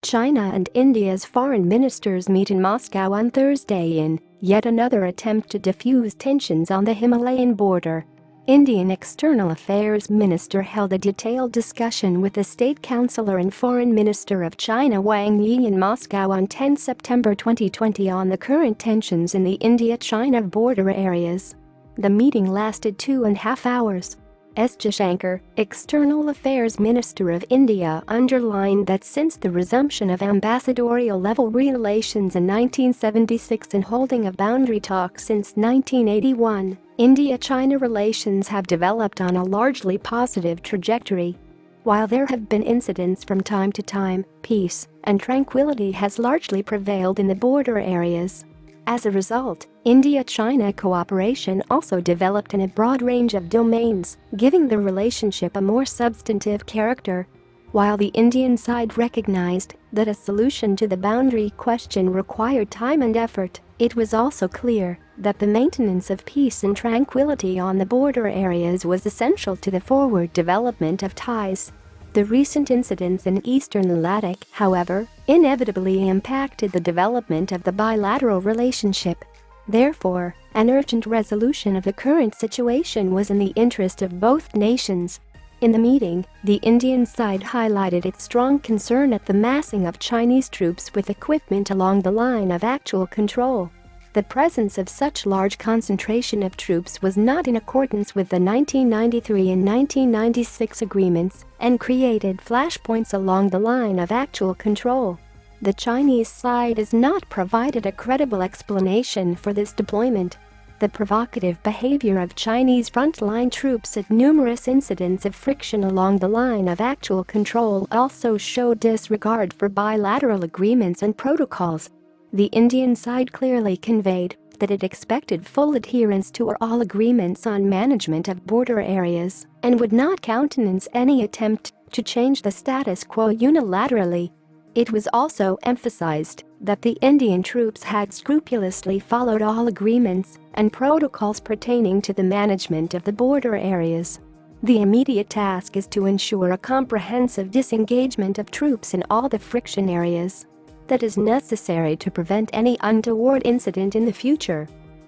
China and India's foreign ministers meet in Moscow on Thursday in yet another attempt to diffuse tensions on the Himalayan border. Indian External Affairs Minister held a detailed discussion with the State Councillor and Foreign Minister of China Wang in Moscow on 10 September 2020 on the current tensions in the India-China border areas. The meeting lasted 2.5 hours. Jaishankar, External Affairs Minister of India, underlined that since the resumption of ambassadorial-level relations in 1976 and holding of boundary talks since 1981, India-China relations have developed on a largely positive trajectory. While there have been incidents from time to time, peace and tranquility has largely prevailed in the border areas. As a result, India-China cooperation also developed in a broad range of domains, giving the relationship a more substantive character. While the Indian side recognized that a solution to the boundary question required time and effort, it was also clear that the maintenance of peace and tranquility on the border areas was essential to the forward development of ties. The recent incidents in eastern Ladakh, however, inevitably impacted the development of the bilateral relationship. Therefore, an urgent resolution of the current situation was in the interest of both nations. In the meeting, the Indian side highlighted its strong concern at the massing of Chinese troops with equipment along the line of actual control. The presence of such large concentration of troops was not in accordance with the 1993 and 1996 agreements and created flashpoints along the line of actual control. The Chinese side has not provided a credible explanation for this deployment. The provocative behavior of Chinese frontline troops at numerous incidents of friction along the line of actual control also showed disregard for bilateral agreements and protocols. The Indian side clearly conveyed that it expected full adherence to all agreements on management of border areas and would not countenance any attempt to change the status quo unilaterally. It was also emphasized that the Indian troops had scrupulously followed all agreements and protocols pertaining to the management of the border areas. The immediate task is to ensure a comprehensive disengagement of troops in all the friction areas that is necessary to prevent any untoward incident in the future.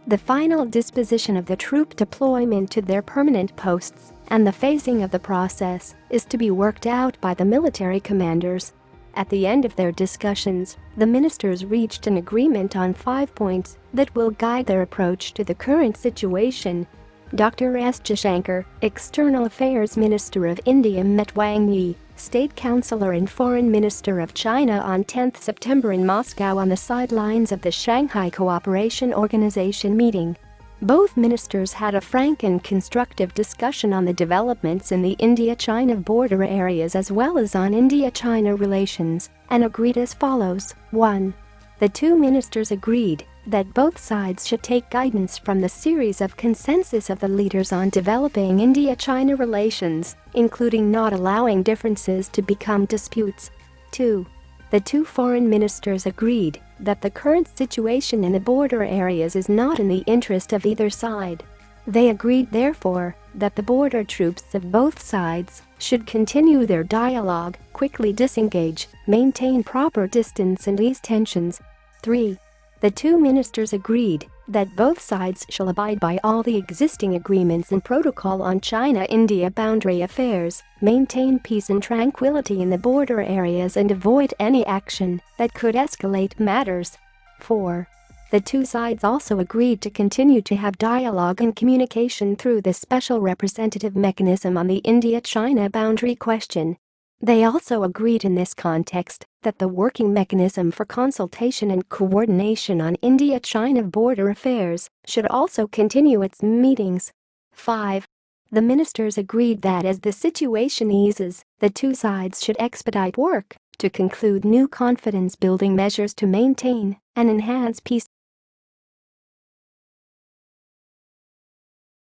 The final disposition of the troop deployment to their permanent posts and the phasing of the process is to be worked out by the military commanders. At the end of their discussions, the ministers reached an agreement on 5 points that will guide their approach to the current situation. Dr. S. Jaishankar, External Affairs Minister of India, met Wang Yi, State Councillor and Foreign Minister of China on 10 September in Moscow on the sidelines of the Shanghai Cooperation Organization meeting. Both ministers had a frank and constructive discussion on the developments in the India-China border areas as well as on India-China relations, and agreed as follows. 1. The two ministers agreed that both sides should take guidance from the series of consensus of the leaders on developing India-China relations, including not allowing differences to become disputes. 2. The two foreign ministers agreed that the current situation in the border areas is not in the interest of either side. They agreed, therefore, that the border troops of both sides should continue their dialogue, quickly disengage, maintain proper distance and ease tensions. 3. The two ministers agreed that both sides shall abide by all the existing agreements and protocol on China-India boundary affairs, maintain peace and tranquility in the border areas and avoid any action that could escalate matters. 4. The two sides also agreed to continue to have dialogue and communication through the special representative mechanism on the India-China boundary question. They also agreed in this context that the working mechanism for consultation and coordination on India-China border affairs should also continue its meetings. 5. The ministers agreed that as the situation eases, the two sides should expedite work to conclude new confidence-building measures to maintain and enhance peace.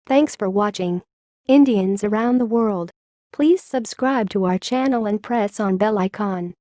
Thanks for watching. Indians around the world, please subscribe to our channel and press on bell icon.